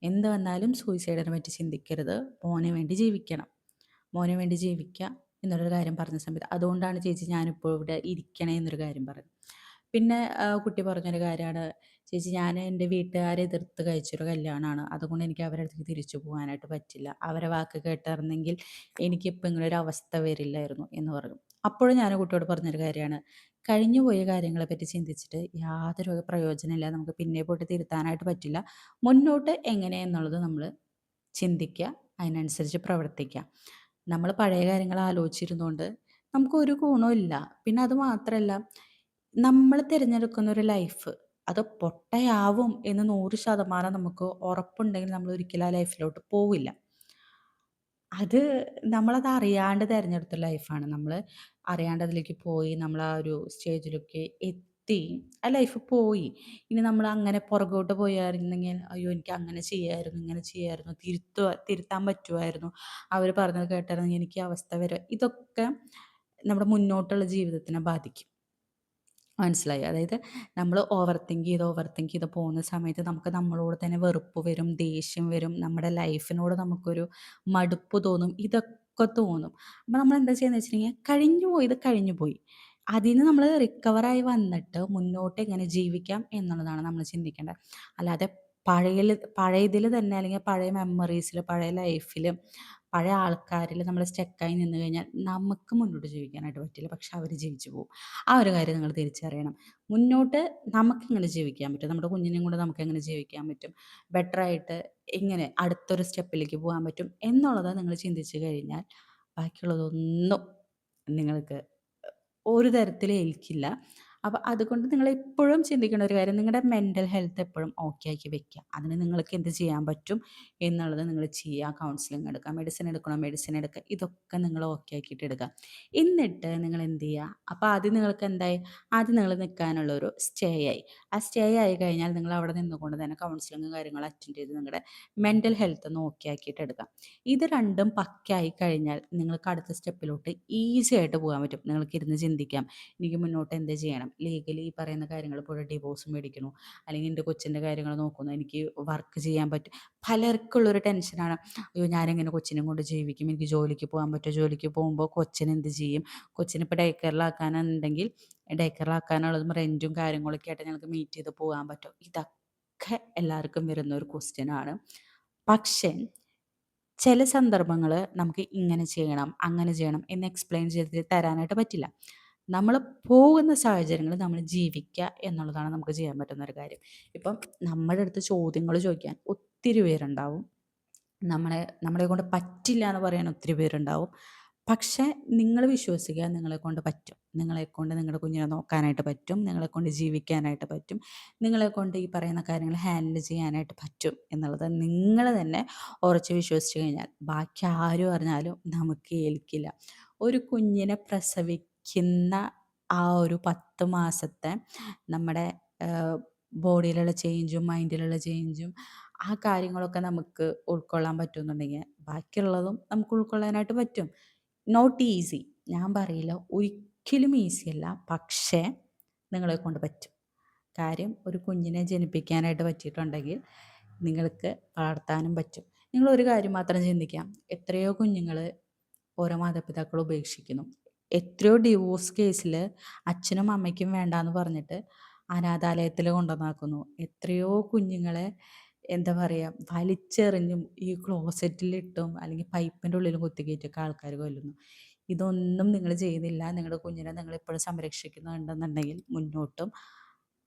എന്ത് വന്നാലും സൂയിസൈഡിനെ പറ്റി ചിന്തിക്കരുത്. മോന് വേണ്ടി ജീവിക്കണം. മോന് വേണ്ടി ജീവിക്കുക" എന്നുള്ളൊരു കാര്യം പറഞ്ഞ സമയത്ത്, "അതുകൊണ്ടാണ് ചേച്ചി ഞാനിപ്പോൾ ഇവിടെ ഇരിക്കണേ" എന്നൊരു കാര്യം പറഞ്ഞു. പിന്നെ കുട്ടി പറഞ്ഞൊരു കാര്യമാണ്, "ചേച്ചി ഞാൻ എൻ്റെ വീട്ടുകാരെ എതിർത്ത് കഴിച്ചൊരു കല്യാണമാണ്. അതുകൊണ്ട് എനിക്ക് അവരുടെ അടുത്തേക്ക് തിരിച്ചു പോകാനായിട്ട് പറ്റില്ല. അവരെ വാക്ക് കേട്ടായിരുന്നെങ്കിൽ എനിക്കിപ്പോൾ ഇങ്ങനൊരു അവസ്ഥ വരില്ലായിരുന്നു" എന്ന് പറഞ്ഞു. അപ്പോഴും ഞാൻ ആ കുട്ടിയോട് പറഞ്ഞൊരു കാര്യമാണ്, കഴിഞ്ഞു പോയ കാര്യങ്ങളെ പറ്റി ചിന്തിച്ചിട്ട് യാതൊരു പ്രയോജനമില്ല. നമുക്ക് പിന്നെ പോയിട്ട് തിരുത്താനായിട്ട് പറ്റില്ല. മുന്നോട്ട് എങ്ങനെയെന്നുള്ളത് നമ്മൾ ചിന്തിക്കുക, അതിനനുസരിച്ച് പ്രവർത്തിക്കുക. നമ്മൾ പഴയ കാര്യങ്ങൾ ആലോചിച്ചിരുന്നോണ്ട് നമുക്കൊരു ഗുണവുമില്ല. പിന്നെ അത് മാത്രമല്ല, നമ്മൾ തിരഞ്ഞെടുക്കുന്ന ഒരു ലൈഫ് അത് പൊട്ടയാവും എന്ന് 100% നമുക്ക് ഉറപ്പുണ്ടെങ്കിൽ നമ്മൾ ഒരിക്കലും ആ ലൈഫിലോട്ട് പോവില്ല. അത് നമ്മളത് അറിയാണ്ട് തിരഞ്ഞെടുത്ത ലൈഫാണ്. നമ്മൾ അറിയാണ്ട് അതിലേക്ക് പോയി, നമ്മൾ ആ ഒരു സ്റ്റേജിലൊക്കെ എത്തി. ആ ലൈഫ് പോയി. ഇനി നമ്മൾ അങ്ങനെ പുറകോട്ട് പോയായിരുന്നെങ്കിൽ, "അയ്യോ എനിക്ക് അങ്ങനെ ചെയ്യായിരുന്നു, ഇങ്ങനെ ചെയ്യായിരുന്നു, തിരുത്താൻ പറ്റുമായിരുന്നു. അവർ പറഞ്ഞത് കേട്ടായിരുന്നെങ്കിൽ എനിക്ക് ഈ അവസ്ഥ വരും." ഇതൊക്കെ നമ്മുടെ മുന്നോട്ടുള്ള ജീവിതത്തിനെ ബാധിക്കും. മനസ്സിലായി. അതായത് നമ്മൾ ഓവർ തിങ്ക് ചെയ്ത് പോകുന്ന സമയത്ത് നമുക്ക് നമ്മളോട് തന്നെ വെറുപ്പ് വരും, ദേഷ്യം വരും, നമ്മുടെ ലൈഫിനോട് നമുക്കൊരു മടുപ്പ് തോന്നും. ഇതൊക്കെ തോന്നും. അപ്പോൾ നമ്മളെന്താ ചെയ്യുന്നത് വെച്ചിട്ടുണ്ടെങ്കിൽ കഴിഞ്ഞു പോയത് കഴിഞ്ഞു പോയി. അതിന് നമ്മൾ റിക്കവറായി വന്നിട്ട് മുന്നോട്ട് എങ്ങനെ ജീവിക്കാം എന്നുള്ളതാണ് നമ്മൾ ചിന്തിക്കേണ്ടത്. അല്ലാതെ പഴയതിൽ തന്നെ, അല്ലെങ്കിൽ പഴയ മെമ്മറീസിൽ, പഴയ ലൈഫിൽ, പഴയ ആൾക്കാരിൽ നമ്മൾ സ്റ്റക്കായി നിന്ന് കഴിഞ്ഞാൽ നമുക്ക് മുന്നോട്ട് ജീവിക്കാനായിട്ട് പറ്റില്ല. പക്ഷെ അവർ ജീവിച്ചു പോകും. ആ ഒരു കാര്യം നിങ്ങൾ തിരിച്ചറിയണം. മുന്നോട്ട് നമുക്കെങ്ങനെ ജീവിക്കാൻ പറ്റും? നമ്മുടെ കുഞ്ഞിനെയും കൊണ്ട് നമുക്കെങ്ങനെ ജീവിക്കാൻ പറ്റും? ബെറ്ററായിട്ട് എങ്ങനെ അടുത്തൊരു സ്റ്റെപ്പിലേക്ക് പോകാൻ പറ്റും? എന്നുള്ളത് നിങ്ങൾ ചിന്തിച്ച് കഴിഞ്ഞാൽ ബാക്കിയുള്ളതൊന്നും നിങ്ങൾക്ക് ഒരു തരത്തിലും ഏൽക്കില്ല. അപ്പോൾ അതുകൊണ്ട് നിങ്ങൾ എപ്പോഴും ചിന്തിക്കേണ്ട ഒരു കാര്യം, നിങ്ങളുടെ മെൻ്റൽ ഹെൽത്ത് എപ്പോഴും ഓക്കെ ആക്കി വെക്കുക. അതിന് നിങ്ങൾക്ക് എന്ത് ചെയ്യാൻ പറ്റും എന്നുള്ളത് നിങ്ങൾ ചെയ്യുക. കൗൺസിലിംഗ് എടുക്കുക, മെഡിസിൻ എടുക്കണോ മെഡിസിൻ എടുക്കുക, ഇതൊക്കെ നിങ്ങൾ ഓക്കെ ആക്കിയിട്ട് എടുക്കുക. എന്നിട്ട് നിങ്ങൾ എന്ത് ചെയ്യുക, അപ്പോൾ ആദ്യം നിങ്ങൾക്ക് എന്തായി, ആദ്യം നിങ്ങൾ നിൽക്കാനുള്ളൊരു സ്റ്റേ ആയി. ആ സ്റ്റേ ആയി കഴിഞ്ഞാൽ നിങ്ങൾ അവിടെ നിന്നുകൊണ്ട് തന്നെ കൗൺസിലിംഗ് കാര്യങ്ങൾ അറ്റൻഡ് ചെയ്ത് നിങ്ങളുടെ മെൻ്റൽ ഹെൽത്ത് ഒന്ന് ഓക്കെ ആക്കിയിട്ട് എടുക്കാം. ഇത് രണ്ടും പക്കയായി കഴിഞ്ഞാൽ നിങ്ങൾക്ക് അടുത്ത സ്റ്റെപ്പിലോട്ട് ഈസി ആയിട്ട് പോകാൻ പറ്റും. നിങ്ങൾക്ക് ഇരുന്ന് ചിന്തിക്കാം, എനിക്ക് മുന്നോട്ട് എന്ത് ചെയ്യണം, ലീഗലി ഈ പറയുന്ന കാര്യങ്ങൾ, ഇപ്പോൾ ഡിവോഴ്സ് മേടിക്കണോ, അല്ലെങ്കിൽ എൻ്റെ കൊച്ചിൻ്റെ കാര്യങ്ങൾ നോക്കുന്നു, എനിക്ക് വർക്ക് ചെയ്യാൻ പറ്റും. പലർക്കുള്ളൊരു ടെൻഷനാണ്, അയ്യോ ഞാനെങ്ങനെ കൊച്ചിനെ കൊണ്ട് ജീവിക്കും, എനിക്ക് ജോലിക്ക് പോകാൻ പറ്റുമോ, ജോലിക്ക് പോകുമ്പോൾ കൊച്ചിന് എന്ത് ചെയ്യും, കൊച്ചിന് ഇപ്പോൾ ഡേ കെയറിലാക്കാനുണ്ടെങ്കിൽ ഡേ കെയറിലാക്കാനുള്ളതും റെൻറ്റും കാര്യങ്ങളൊക്കെ ആയിട്ട് ഞങ്ങൾക്ക് മീറ്റ് ചെയ്ത് പോകാൻ പറ്റുമോ, ഇതൊക്കെ എല്ലാവർക്കും വരുന്ന ഒരു ക്വസ്റ്റ്യനാണ്. പക്ഷേ ചില സന്ദർഭങ്ങൾ നമുക്ക് ഇങ്ങനെ ചെയ്യണം അങ്ങനെ ചെയ്യണം എന്ന് എക്സ്പ്ലെയിൻ ചെയ്ത് തരാനായിട്ട് പറ്റില്ല. നമ്മൾ പോകുന്ന സാഹചര്യങ്ങൾ നമ്മൾ ജീവിക്കുക എന്നുള്ളതാണ് നമുക്ക് ചെയ്യാൻ പറ്റുന്ന ഒരു കാര്യം. ഇപ്പം നമ്മുടെ അടുത്ത് ചോദ്യങ്ങൾ ചോദിക്കാൻ ഒത്തിരി പേരുണ്ടാവും. നമ്മളെ കൊണ്ട് പറ്റില്ല എന്ന് പറയാൻ ഒത്തിരി പേരുണ്ടാവും. പക്ഷേ നിങ്ങൾ വിശ്വസിക്കുക, നിങ്ങളെ കൊണ്ട് പറ്റും. നിങ്ങളെ കൊണ്ട് നിങ്ങളുടെ കുഞ്ഞിനെ നോക്കാനായിട്ട് പറ്റും. നിങ്ങളെ കൊണ്ട് ജീവിക്കാനായിട്ട് പറ്റും. നിങ്ങളെ കൊണ്ട് ഈ പറയുന്ന കാര്യങ്ങൾ ഹാൻഡിൽ ചെയ്യാനായിട്ട് പറ്റും എന്നുള്ളത് നിങ്ങൾ തന്നെ ഉറച്ച് വിശ്വസിച്ച് കഴിഞ്ഞാൽ ബാക്കി ആരും അറിഞ്ഞാലും നമുക്ക് ഏൽക്കില്ല. ഒരു കുഞ്ഞിനെ പ്രസവിക്കുന്ന ആ ഒരു 10 മാസത്തെ നമ്മുടെ ബോഡിയിലുള്ള ചേഞ്ചും മൈൻഡിലുള്ള ചേഞ്ചും ആ കാര്യങ്ങളൊക്കെ നമുക്ക് ഉൾക്കൊള്ളാൻ പറ്റുമെന്നുണ്ടെങ്കിൽ ബാക്കിയുള്ളതും നമുക്ക് ഉൾക്കൊള്ളാനായിട്ട് പറ്റും. നോട്ട് ഈസി, ഞാൻ പറയില്ല ഒരിക്കലും ഈസിയല്ല. പക്ഷേ നിങ്ങളെ കൊണ്ട് പറ്റും. കാര്യം ഒരു കുഞ്ഞിനെ ജനിപ്പിക്കാനായിട്ട് പറ്റിയിട്ടുണ്ടെങ്കിൽ നിങ്ങൾക്ക് വളർത്താനും പറ്റും. നിങ്ങളൊരു കാര്യം മാത്രം ചിന്തിക്കാം, എത്രയോ കുഞ്ഞുങ്ങൾ ഓരോ മാതാപിതാക്കൾ ഉപേക്ഷിക്കുന്നു. എത്രയോ ഡിവോഴ്സ് കേസിൽ അച്ഛനും അമ്മയ്ക്കും വേണ്ടാന്ന് പറഞ്ഞിട്ട് അനാഥാലയത്തിൽ കൊണ്ടുവന്നാക്കുന്നു. എത്രയോ കുഞ്ഞുങ്ങളെ എന്താ പറയുക, വലിച്ചെറിഞ്ഞും ഈ ക്ലോസറ്റിലിട്ടും അല്ലെങ്കിൽ പൈപ്പിൻ്റെ ഉള്ളിലും കുത്തിക്കയറ്റിയൊക്കെ ആൾക്കാർ കൊല്ലുന്നു. ഇതൊന്നും നിങ്ങൾ ചെയ്യുന്നില്ല. നിങ്ങളുടെ കുഞ്ഞിനെ നിങ്ങളിപ്പോഴും സംരക്ഷിക്കുന്നുണ്ടെന്നുണ്ടെങ്കിൽ മുന്നോട്ടും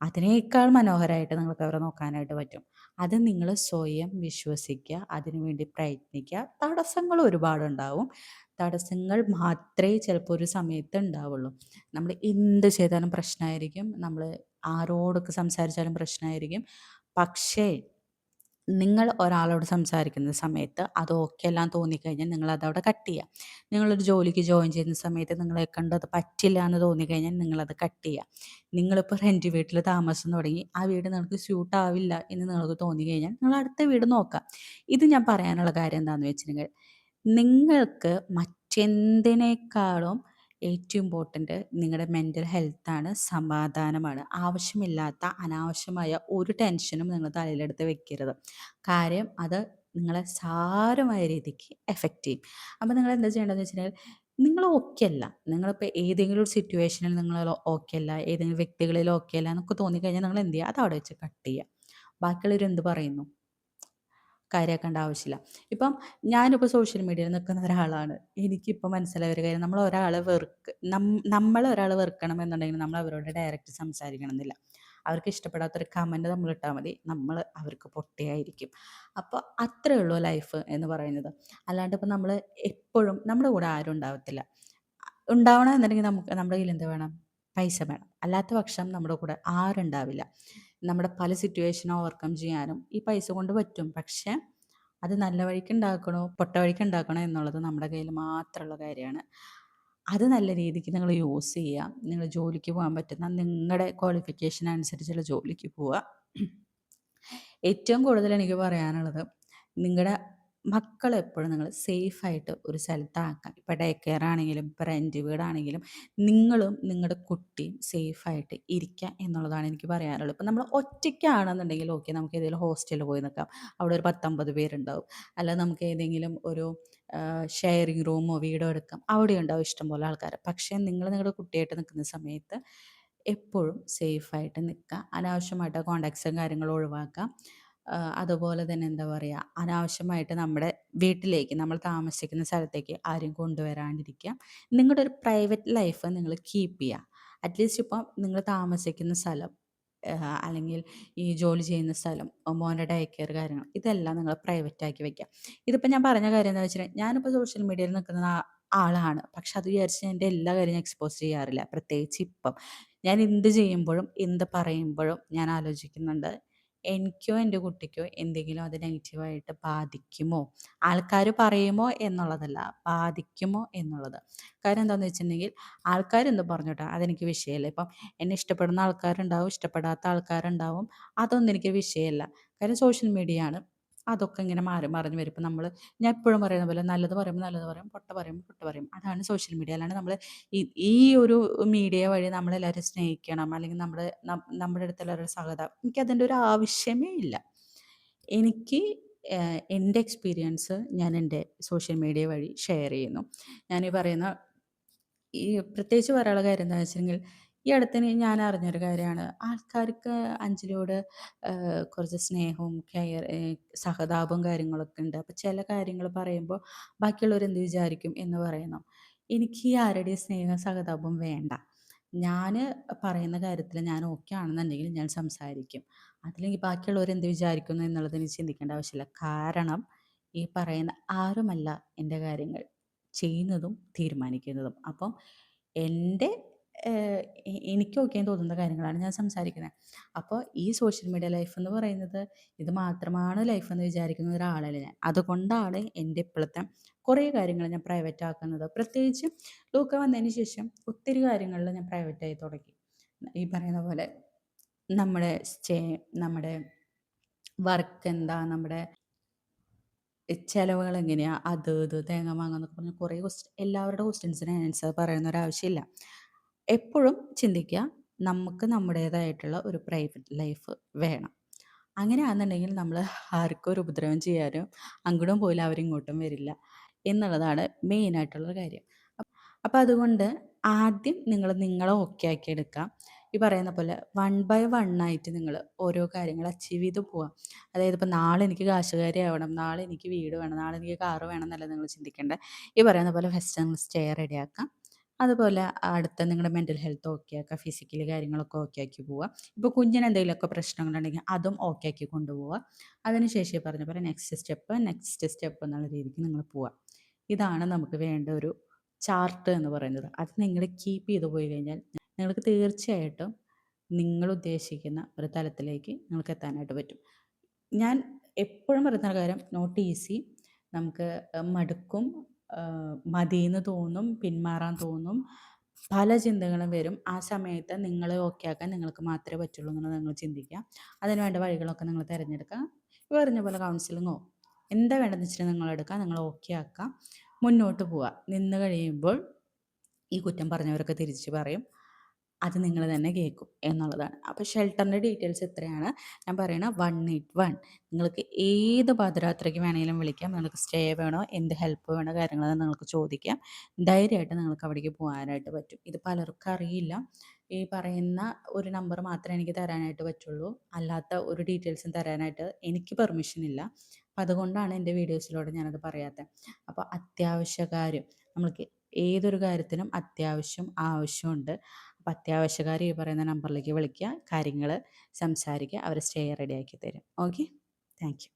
അതിനേക്കാൾ മനോഹരമായിട്ട് നിങ്ങൾക്ക് അവരെ നോക്കാനായിട്ട് പറ്റും. അത് നിങ്ങൾ സ്വയം വിശ്വസിക്കുക, അതിനുവേണ്ടി പ്രയത്നിക്കുക. തടസ്സങ്ങൾ ഒരുപാടുണ്ടാവും. തടസ്സങ്ങൾ മാത്രമേ ചിലപ്പോൾ ഒരു സമയത്ത് ഉണ്ടാവുള്ളൂ. നമ്മൾ എന്ത് ചെയ്താലും പ്രശ്നമായിരിക്കും. നമ്മൾ ആരോടൊക്കെ സംസാരിച്ചാലും പ്രശ്നമായിരിക്കും. പക്ഷേ നിങ്ങൾ ഒരാളോട് സംസാരിക്കുന്ന സമയത്ത് അത് ഓക്കെ എല്ലാം തോന്നിക്കഴിഞ്ഞാൽ നിങ്ങളതവിടെ കട്ട് ചെയ്യുക. നിങ്ങളൊരു ജോലിക്ക് ജോയിൻ ചെയ്യുന്ന സമയത്ത് നിങ്ങളെ കൊണ്ട് അത് പറ്റില്ല എന്ന് തോന്നിക്കഴിഞ്ഞാൽ നിങ്ങളത് കട്ട് ചെയ്യുക. നിങ്ങളിപ്പോൾ റെൻറ്റ് വീട്ടിൽ താമസം തുടങ്ങി, ആ വീട് നിങ്ങൾക്ക് സ്യൂട്ട് ആവില്ല എന്ന് നിങ്ങൾക്ക് തോന്നിക്കഴിഞ്ഞാൽ നിങ്ങൾ അടുത്ത വീട് നോക്കുക. ഇത് ഞാൻ പറയാനുള്ള കാര്യം എന്താണെന്ന് വെച്ചിട്ടുണ്ടെങ്കിൽ, നിങ്ങൾക്ക് മറ്റെന്തിനേക്കാളും ഏറ്റവും ഇമ്പോർട്ടൻറ്റ് നിങ്ങളുടെ മെൻ്റൽ ഹെൽത്താണ്, സമാധാനമാണ്. ആവശ്യമില്ലാത്ത അനാവശ്യമായ ഒരു ടെൻഷനും നിങ്ങൾ തലയിലെടുത്ത് വെക്കരുത്. കാര്യം അത് നിങ്ങളെ സാരമായ രീതിക്ക് എഫക്റ്റ് ചെയ്യും. അപ്പോൾ നിങ്ങൾ എന്താ ചെയ്യേണ്ടതെന്ന് വെച്ചിട്ടുണ്ടെങ്കിൽ, നിങ്ങൾ ഓക്കെ അല്ല, നിങ്ങളിപ്പോൾ ഏതെങ്കിലും ഒരു സിറ്റുവേഷനിൽ നിങ്ങൾ ഓക്കെ അല്ല, ഏതെങ്കിലും വ്യക്തികളിൽ ഓക്കെ അല്ല എന്നൊക്കെ തോന്നിക്കഴിഞ്ഞാൽ നിങ്ങൾ എന്ത് ചെയ്യുക, അത് അവിടെ വെച്ച് കട്ട് ചെയ്യുക. ബാക്കിയുള്ളവർ എന്ത് പറയുന്നു കാര്യമാക്കേണ്ട ആവശ്യമില്ല. ഇപ്പം ഞാനിപ്പോൾ സോഷ്യൽ മീഡിയയിൽ നിൽക്കുന്ന ഒരാളാണ്. എനിക്കിപ്പോൾ മനസ്സിലായ ഒരു കാര്യം, നമ്മൾ ഒരാളെ വെറുക്കണം എന്നുണ്ടെങ്കിൽ നമ്മൾ അവരോട് ഡയറക്റ്റ് സംസാരിക്കണം എന്നില്ല. അവർക്ക് ഇഷ്ടപ്പെടാത്തൊരു കമൻറ്റ് നമ്മൾ ഇട്ടാൽ മതി, നമ്മൾ അവർക്ക് പൊട്ടിയായിരിക്കും. അപ്പോൾ അത്രയേ ഉള്ളൂ ലൈഫ് എന്ന് പറയുന്നത്. അല്ലാണ്ട് ഇപ്പോൾ നമ്മൾ എപ്പോഴും നമ്മുടെ കൂടെ ആരും ഉണ്ടാവത്തില്ല. ഉണ്ടാവണം എന്നുണ്ടെങ്കിൽ നമുക്ക് നമ്മുടെ കയ്യിൽ എന്ത് വേണം, പൈസ വേണം. അല്ലാത്ത പക്ഷം നമ്മുടെ കൂടെ ആരുണ്ടാവില്ല. നമ്മുടെ പല സിറ്റുവേഷൻ ഓവർകം ചെയ്യാനും ഈ പൈസ കൊണ്ട് പറ്റും. പക്ഷേ അത് നല്ല വഴിക്ക് ഉണ്ടാക്കണോ പൊട്ട വഴിക്ക് ഉണ്ടാക്കണോ എന്നുള്ളത് നമ്മുടെ കയ്യിൽ മാത്രമുള്ള കാര്യമാണ്. അത് നല്ല രീതിക്ക് നിങ്ങൾ യൂസ് ചെയ്യുക. നിങ്ങൾ ജോലിക്ക് പോകാൻ പറ്റുന്ന നിങ്ങളുടെ ക്വാളിഫിക്കേഷൻ അനുസരിച്ചുള്ള ജോലിക്ക് പോവുക. ഏറ്റവും കൂടുതൽ എനിക്ക് പറയാനുള്ളത്, നിങ്ങളുടെ മക്കളെ എപ്പോഴും നിങ്ങൾ സേഫായിട്ട് ഒരു സ്ഥലത്താക്കുക. ഇപ്പോൾ ഡേ കെയർ ആണെങ്കിലും ഇപ്പോൾ റെൻറ്റ് വീടാണെങ്കിലും നിങ്ങളും നിങ്ങളുടെ കുട്ടിയും സേഫായിട്ട് ഇരിക്കുക എന്നുള്ളതാണ് എനിക്ക് പറയാനുള്ളത്. ഇപ്പം നമ്മൾ ഒറ്റയ്ക്കാണെന്നുണ്ടെങ്കിൽ ഓക്കെ, നമുക്ക് ഏതെങ്കിലും ഹോസ്റ്റലിൽ പോയി നിൽക്കാം. അവിടെ ഒരു 10-50 പേരുണ്ടാവും. അല്ലാതെ നമുക്ക് ഏതെങ്കിലും ഒരു ഷെയറിങ് റൂമോ വീടോ എടുക്കാം. അവിടെ ഉണ്ടാവും ഇഷ്ടംപോലെ ആൾക്കാർ. പക്ഷേ നിങ്ങൾ നിങ്ങളുടെ കുട്ടിയായിട്ട് നിൽക്കുന്ന സമയത്ത് എപ്പോഴും സേഫായിട്ട് നിൽക്കുക. അനാവശ്യമായിട്ട് കോണ്ടാക്ട്സും കാര്യങ്ങളും ഒഴിവാക്കുക. അതുപോലെ തന്നെ എന്താ പറയുക, അനാവശ്യമായിട്ട് നമ്മുടെ വീട്ടിലേക്ക്, നമ്മൾ താമസിക്കുന്ന സ്ഥലത്തേക്ക് ആരും കൊണ്ടുവരാണ്ടിരിക്കുക. നിങ്ങളുടെ ഒരു പ്രൈവറ്റ് ലൈഫ് നിങ്ങൾ കീപ്പ് ചെയ്യുക. അറ്റ്ലീസ്റ്റ് ഇപ്പം നിങ്ങൾ താമസിക്കുന്ന സ്ഥലം, അല്ലെങ്കിൽ ഈ ജോലി ചെയ്യുന്ന സ്ഥലം, മോൻ്റെ ഡേ കെയർ കാര്യങ്ങൾ, ഇതെല്ലാം നിങ്ങൾ പ്രൈവറ്റ് ആക്കി വെക്കുക. ഇതിപ്പോൾ ഞാൻ പറഞ്ഞ കാര്യം എന്താ വെച്ചിട്ടുണ്ടെങ്കിൽ, ഞാനിപ്പോൾ സോഷ്യൽ മീഡിയയിൽ നിൽക്കുന്ന ആളാണ്. പക്ഷെ അത് വിചാരിച്ച് എൻ്റെ എല്ലാ കാര്യവും എക്സ്പോസ് ചെയ്യാറില്ല. പ്രത്യേകിച്ച് ഇപ്പം ഞാൻ എന്ത് ചെയ്യുമ്പോഴും എന്ത് പറയുമ്പോഴും ഞാൻ ആലോചിക്കുന്നുണ്ട്, എനിക്കോ എൻ്റെ കുട്ടിക്കോ എന്തെങ്കിലും അത് നെഗറ്റീവായിട്ട് ബാധിക്കുമോ? ആൾക്കാർ പറയുമോ എന്നുള്ളതല്ല, ബാധിക്കുമോ എന്നുള്ളത്. കാര്യം എന്താണെന്ന് വെച്ചിട്ടുണ്ടെങ്കിൽ ആൾക്കാരെന്ത് പറഞ്ഞോട്ടെ, അതെനിക്ക് വിഷയമല്ല. ഇപ്പം എന്നെ ഇഷ്ടപ്പെടുന്ന ആൾക്കാരുണ്ടാവും, ഇഷ്ടപ്പെടാത്ത ആൾക്കാരുണ്ടാവും. അതൊന്നും എനിക്ക് വിഷയമല്ല. കാര്യം സോഷ്യൽ മീഡിയ ആണ്. അതൊക്കെ ഇങ്ങനെ മാറി മറിഞ്ഞ് വരും. ഇപ്പം ഞാൻ എപ്പോഴും പറയുന്ന പോലെ നല്ലത് പറയുമ്പോൾ നല്ലത് പറയും, പൊട്ട പറയുമ്പോൾ പൊട്ട പറയും. അതാണ് സോഷ്യൽ മീഡിയ. അല്ലാണ്ട് നമ്മൾ ഈ ഈ ഒരു മീഡിയ വഴി നമ്മളെല്ലാവരും സ്നേഹിക്കണം, അല്ലെങ്കിൽ നമ്മുടെ അടുത്തുള്ള ഒരു സഹതാപം, എനിക്കതിൻ്റെ ഒരു ആവശ്യമേ ഇല്ല. എനിക്ക് എൻ്റെ എക്സ്പീരിയൻസ് ഞാൻ എൻ്റെ സോഷ്യൽ മീഡിയ വഴി ഷെയർ ചെയ്യുന്നു. ഞാനീ പറയുന്ന ഈ പ്രത്യേകിച്ച് പറയാനുള്ള കാര്യം എന്താണെന്ന് വെച്ചെങ്കിൽ, ഈ അടുത്തിന് ഞാൻ അറിഞ്ഞൊരു കാര്യമാണ്. ആൾക്കാർക്ക് അഞ്ജലിയോട് കുറച്ച് സ്നേഹവും സഹതാപവും കാര്യങ്ങളൊക്കെ ഉണ്ട്. അപ്പോൾ ചില കാര്യങ്ങൾ പറയുമ്പോൾ ബാക്കിയുള്ളവർ എന്ത് വിചാരിക്കും എന്ന് പറയുന്നു. എനിക്ക് ഈ ആരുടെയും സ്നേഹവും സഹതാപവും വേണ്ട. ഞാൻ പറയുന്ന കാര്യത്തിൽ ഞാൻ ഓക്കെ ആണെന്നുണ്ടെങ്കിൽ ഞാൻ സംസാരിക്കും. അതിലെങ്കിൽ ബാക്കിയുള്ളവർ എന്ത് വിചാരിക്കുന്നു എന്നുള്ളത് എനിക്ക് ചിന്തിക്കേണ്ട ആവശ്യമില്ല. കാരണം ഈ പറയുന്ന ആരുമല്ല എൻ്റെ കാര്യങ്ങൾ ചെയ്യുന്നതും തീരുമാനിക്കുന്നതും. അപ്പം എൻ്റെ എനിക്ക് ഓക്കേന്ന് തോന്നുന്ന കാര്യങ്ങളാണ് ഞാൻ സംസാരിക്കുന്നത്. അപ്പോൾ ഈ സോഷ്യൽ മീഡിയ ലൈഫ് എന്ന് പറയുന്നത് ഇത് മാത്രമാണ് ലൈഫ് എന്ന് വിചാരിക്കുന്ന ഒരാളല്ല ഞാൻ. അതുകൊണ്ടാണ് എൻ്റെ ഇപ്പോഴത്തെ കുറേ കാര്യങ്ങൾ ഞാൻ പ്രൈവറ്റ് ആക്കുന്നത്. പ്രത്യേകിച്ച് ലൂക്ക വന്നതിന് ശേഷം ഒത്തിരി കാര്യങ്ങളിൽ ഞാൻ പ്രൈവറ്റായി തുടങ്ങി. ഈ പറയുന്ന പോലെ നമ്മുടെ നമ്മുടെ വർക്ക് എന്താ, നമ്മുടെ ചെലവുകൾ എങ്ങനെയാ, അത് ഇത് തേങ്ങ മാങ്ങ എന്നൊക്കെ പറഞ്ഞ് കുറേ എല്ലാവരുടെ ക്വസ്റ്റ്യൻസിന് ആൻസർ പറയുന്ന ഒരാവശ്യമില്ല. എപ്പോഴും ചിന്തിക്കുക, നമുക്ക് നമ്മുടേതായിട്ടുള്ള ഒരു പ്രൈവറ്റ് ലൈഫ് വേണം. അങ്ങനെയാണെന്നുണ്ടെങ്കിൽ നമ്മൾ ആർക്കും ഒരു ഉപദ്രവം ചെയ്യാനും അങ്ങോട്ടും പോയില്ല അവരിങ്ങോട്ടും വരില്ല എന്നുള്ളതാണ് മെയിനായിട്ടുള്ള കാര്യം. അപ്പം അതുകൊണ്ട് ആദ്യം നിങ്ങളെ ഓക്കെ ആക്കി എടുക്കാം. ഈ പറയുന്ന പോലെ വൺ ബൈ വൺ ആയിട്ട് നിങ്ങൾ ഓരോ കാര്യങ്ങൾ അച്ചീവ് ചെയ്ത് പോവാം. അതായത് ഇപ്പം നാളെ എനിക്ക് കാശുകാരിയാവണം, നാളെ എനിക്ക് വീട് വേണം, നാളെ എനിക്ക് കാറ് വേണം എന്നല്ല നിങ്ങൾ ചിന്തിക്കേണ്ടത്. ഈ പറയുന്ന പോലെ ഫസ്റ്റ് നിങ്ങൾ സ്റ്റേ റെഡിയാക്കാം. അതുപോലെ അടുത്ത നിങ്ങളുടെ മെൻ്റൽ ഹെൽത്ത് ഓക്കെ ആക്കുക, ഫിസിക്കലി കാര്യങ്ങളൊക്കെ ഓക്കെ ആക്കി പോവുക. ഇപ്പോൾ കുഞ്ഞിന് എന്തെങ്കിലുമൊക്കെ പ്രശ്നങ്ങളുണ്ടെങ്കിൽ അതും ഓക്കെ ആക്കി കൊണ്ടുപോവുക. അതിനുശേഷം പറഞ്ഞ പോലെ നെക്സ്റ്റ് സ്റ്റെപ്പ് എന്നുള്ള രീതിക്ക് നിങ്ങൾ പോവുക. ഇതാണ് നമുക്ക് വേണ്ട ഒരു ചാർട്ട് എന്ന് പറയുന്നത്. അത് നിങ്ങൾ കീപ്പ് ചെയ്ത് പോയി കഴിഞ്ഞാൽ നിങ്ങൾക്ക് തീർച്ചയായിട്ടും നിങ്ങൾ ഉദ്ദേശിക്കുന്ന ഒരു തലത്തിലേക്ക് നിങ്ങൾക്ക് എത്താനായിട്ട് പറ്റും. ഞാൻ എപ്പോഴും പറയുന്ന കാര്യം, നോട്ട് ഈസി. നമുക്ക് മടുക്കും, മതിയെന്ന് തോന്നും, പിന്മാറാൻ തോന്നും, പല ചിന്തകളും വരും. ആ സമയത്ത് നിങ്ങളെ ഓക്കെ ആക്കാൻ നിങ്ങൾക്ക് മാത്രമേ പറ്റുള്ളൂ എന്നുള്ളത് നിങ്ങൾ ചിന്തിക്കുക. അതിന് വേണ്ട വഴികളൊക്കെ നിങ്ങൾ തിരഞ്ഞെടുക്കുക. പറഞ്ഞ പോലെ കൗൺസിലിങ്ങോ എന്താ വേണ്ടതെന്ന് വെച്ചിട്ട് നിങ്ങൾ എടുക്കുക, നിങ്ങൾ ഓക്കെ ആക്കുക, മുന്നോട്ട് പോവുക. നിന്ന് കഴിയുമ്പോൾ ഈ കുറ്റം പറഞ്ഞവരൊക്കെ തിരിച്ച് പറയും, അത് നിങ്ങൾ തന്നെ കേൾക്കും എന്നുള്ളതാണ്. അപ്പോൾ ഷെൽട്ടറിൻ്റെ ഡീറ്റെയിൽസ് ഇത്രയാണ്. ഞാൻ പറയണ 181, നിങ്ങൾക്ക് ഏത് പാതിരാത്രിക്ക് വേണമെങ്കിലും വിളിക്കാം. നിങ്ങൾക്ക് സ്റ്റേ വേണോ, എന്ത് ഹെൽപ്പ് വേണോ, കാര്യങ്ങൾ നിങ്ങൾക്ക് ചോദിക്കാം. ധൈര്യമായിട്ട് നിങ്ങൾക്ക് അവിടേക്ക് പോകാനായിട്ട് പറ്റും. ഇത് പലർക്കും അറിയില്ല. ഈ പറയുന്ന ഒരു നമ്പർ മാത്രമേ എനിക്ക് തരാനായിട്ട് പറ്റുള്ളൂ. അല്ലാത്ത ഒരു ഡീറ്റെയിൽസും തരാനായിട്ട് എനിക്ക് പെർമിഷൻ ഇല്ല. അപ്പം അതുകൊണ്ടാണ് എൻ്റെ വീഡിയോസിലൂടെ ഞാനത് പറയാത്തത്. അപ്പോൾ അത്യാവശ്യ കാര്യം, നമ്മൾക്ക് ഏതൊരു കാര്യത്തിനും അത്യാവശ്യം ആവശ്യമുണ്ട്. അപ്പം അത്യാവശ്യക്കാർ ഈ പറയുന്ന നമ്പറിലേക്ക് വിളിക്കുക, കാര്യങ്ങൾ സംസാരിക്കുക, അവർ സ്റ്റേ റെഡിയാക്കി തരും. Okay, thank you.